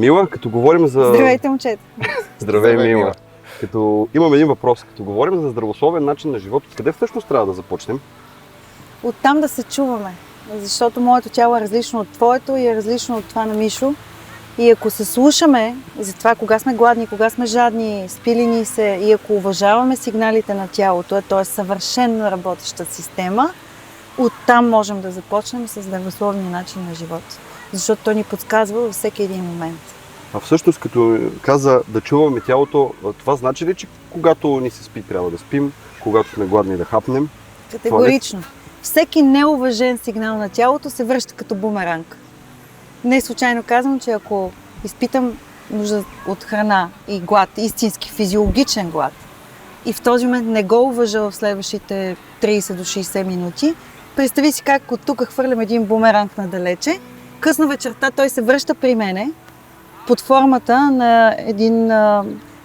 Мила, като говорим за... Здравейте, момчета! Здравей, Здравей, Мила! Мила. Като имам един въпрос. Като говорим за здравословен начин на живот, къде всъщност трябва да започнем? Оттам да се чуваме, защото моето тяло е различно от твоето и е различно от това на Мишо. И ако се слушаме за това кога сме гладни, кога сме жадни, спили ни се и ако уважаваме сигналите на тялото, т.е. съвършено работеща система, оттам можем да започнем с здравословния начин на живот. Защото той ни подсказва във всеки един момент. А всъщност, като каза да чуваме тялото, това значи ли, че когато ни се спи, трябва да спим, когато сме гладни да хапнем? Категорично. Всеки неуважен сигнал на тялото се връща като бумеранг. Не случайно казвам, че ако изпитам нужда от храна и глад, истински физиологичен глад, и в този момент не го уважа в следващите 30 до 60 минути, представи си как от тук хвърлям един бумеранг надалече, късно вечерта той се връща при мене под формата на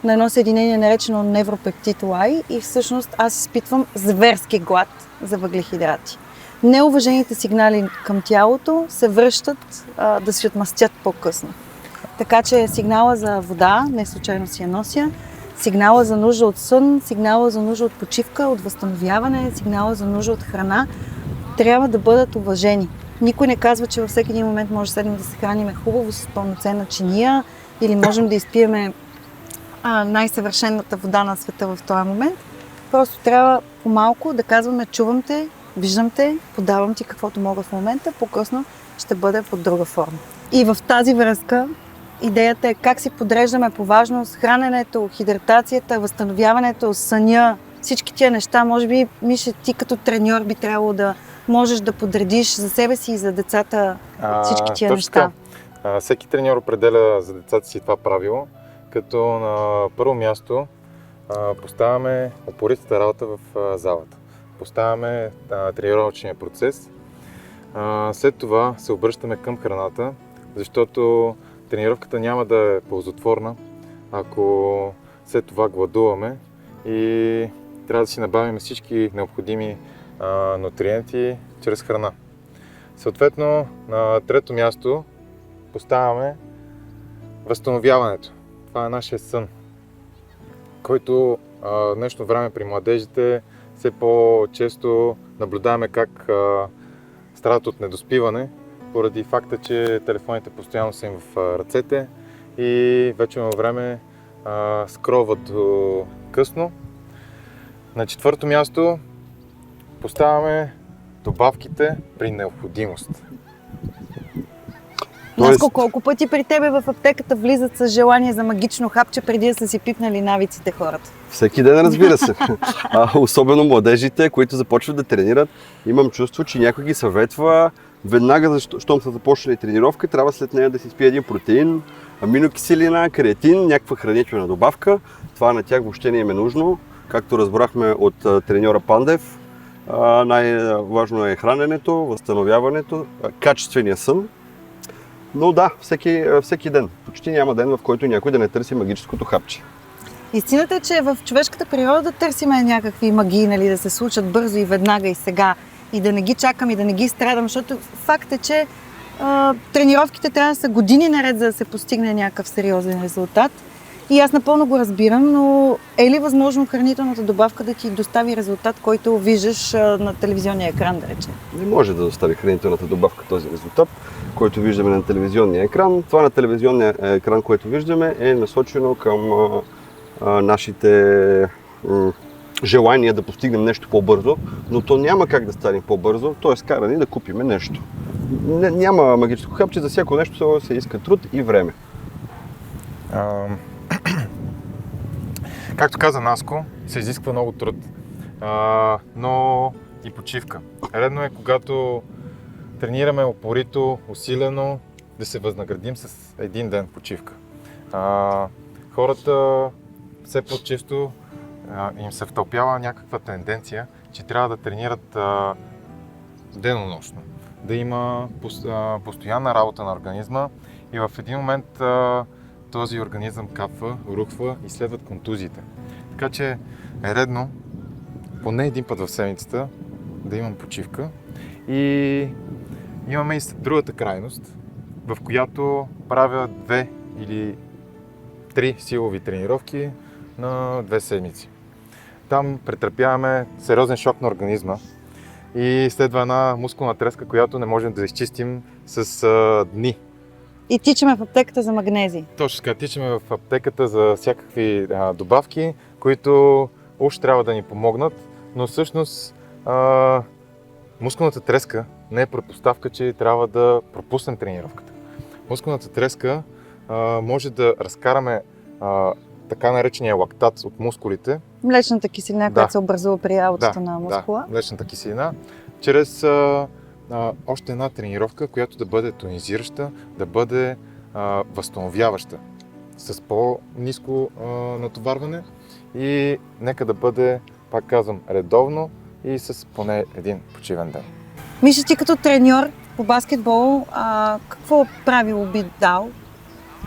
едно съединение, наречено невропептид Y, и всъщност аз изпитвам зверски глад за въглехидрати. Неуважените сигнали към тялото се връщат да се отмъстят по-късно. Така че сигнала за вода, не случайно си я нося, сигнала за нужда от сън, сигнала за нужда от почивка, от възстановяване, сигнала за нужда от храна, трябва да бъдат уважени. Никой не казва, че във всеки един момент може да седнем да се храним хубаво с пълноценна чиния или можем да изпиеме най-съвършената вода на света в този момент. Просто трябва по-малко да казваме: чувам те, виждам те, подавам ти каквото мога в момента, по-късно ще бъде под друга форма. И в тази връзка идеята е как си подреждаме по важност храненето, хидратацията, възстановяването, съня, всички тия неща. Може би, Миша, ти като треньор би трябвало да можеш да подредиш за себе си и за децата всички тия неща. Всеки треньор определя за децата си това правило, като на първо място поставяме упоритата работа в залата. Поставяме тренировъчния процес. След това се обръщаме към храната, защото тренировката няма да е ползотворна, ако след това гладуваме и трябва да си набавим всички необходими нутриенти чрез храна. Съответно, на трето място поставяме възстановяването. Това е нашия сън, който в днешно време при младежите все по-често наблюдаваме как страдат от недоспиване, поради факта, че телефоните постоянно са им в ръцете и вече има време скролват до късно. На четвърто място поставяме добавките при необходимост. Наско, колко пъти при тебе в аптеката влизат с желание за магично хапче, преди да са си пипнали навиците хората? Всеки ден, разбира се. Особено младежите, които започват да тренират. Имам чувство, че някой ги съветва веднага, щом са започнали тренировка, трябва след нея да си спие един протеин, аминокиселина, креатин, някаква хранителна добавка. Това на тях въобще не им е нужно. Както разбрахме от треньора Пандев, най-важно е храненето, възстановяването, качествения сън. Но да, всеки ден. Почти няма ден, в който някой да не търси магическото хапче. Истината е, че в човешката природа да търсиме някакви магии, нали, да се случат бързо и веднага и сега, и да не ги чакам и да не ги страдам, защото факт е, че тренировките трябва да са години наред, за да се постигне някакъв сериозен резултат. И аз напълно го разбирам, но е ли възможно хранителната добавка да ти достави резултат, който виждаш на телевизионния екран, да речем? Не може да достави хранителната добавка този резултат, който виждаме на телевизионния екран. Това на телевизионния екран, което виждаме, е насочено към нашите желания да постигнем нещо по-бързо, но то няма как да стане по-бързо, т.е. карани да купиме нещо. Няма магическо хапче, за всяко нещо се иска труд и време. Както каза Наско, се изисква много труд, но и почивка. Редно е, когато тренираме упорито, усилено, да се възнаградим с един ден почивка. Хората все по-често им се втълпява някаква тенденция, че трябва да тренират денонощно, да има постоянна работа на организма и в един момент този организъм капва, рухва и следват контузиите. Така че е редно поне един път в седмицата да имам почивка. И имаме и другата крайност, в която правя две или 3 силови тренировки на 2 седмици. Там претърпяваме сериозен шок на организма и следва една мускулна треска, която не можем да изчистим с дни. И тичаме в аптеката за магнези. Точно така, тичаме в аптеката за всякакви добавки, които уж трябва да ни помогнат, но всъщност мускулната треска не е предпоставка, че трябва да пропуснем тренировката. Мускулната треска може да разкараме така наречения лактат от мускулите. Млечната киселина, Да. която се образува при работата на мускула. Да, млечната киселина, чрез още една тренировка, която да бъде тонизираща, да бъде възстановяваща с по-ниско натоварване и нека да бъде, пак казвам, редовно и с поне един почивен ден. Миша, ти като треньор по баскетбол, какво правило би дал?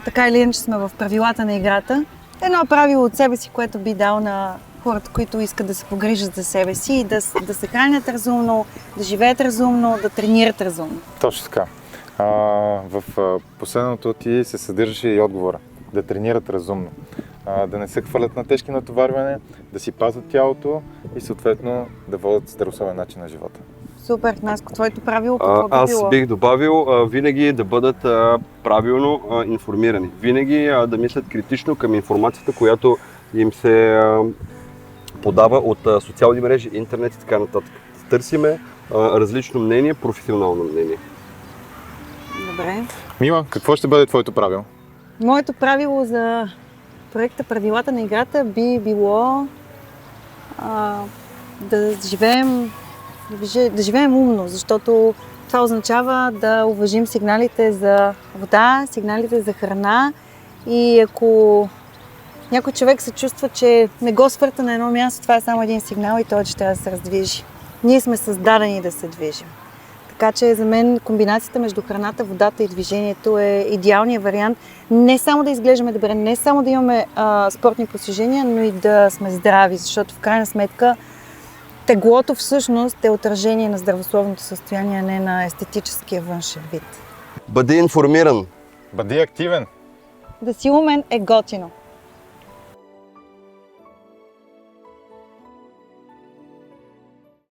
Така или иначе сме в правилата на играта. Едно правило от себе си, което би дал на хората, които искат да се погрижат за себе си и да се хранят разумно, да живеят разумно, да тренират разумно. Точно така. В последното ти се съдържаше и отговора. Да тренират разумно. Да не се хвалят на тежки натоварване, да си пазят тялото и съответно да водят здравословен начин на живота. Супер, Наско, твоето правило какво би Аз било? бих добавил винаги да бъдат правилно информирани. Винаги да мислят критично към информацията, която им се подава от социални мрежи, интернет и така нататък. Търсиме различно мнение, професионално мнение. Добре. Мила, какво ще бъде твоето правило? Моето правило за проекта Правилата на играта би било да живеем умно, защото това означава да уважим сигналите за вода, сигналите за храна и ако някой човек се чувства, че не го свърта на едно място, това е само един сигнал и той, че трябва да се раздвижи. Ние сме създадени да се движим. Така че за мен комбинацията между храната, водата и движението е идеалният вариант. Не само да изглеждаме добре, не само да имаме спортни постижения, но и да сме здрави, защото в крайна сметка теглото всъщност е отражение на здравословното състояние, а не на естетическия външен вид. Бъди информиран. Бъди активен! Да си умен е готино.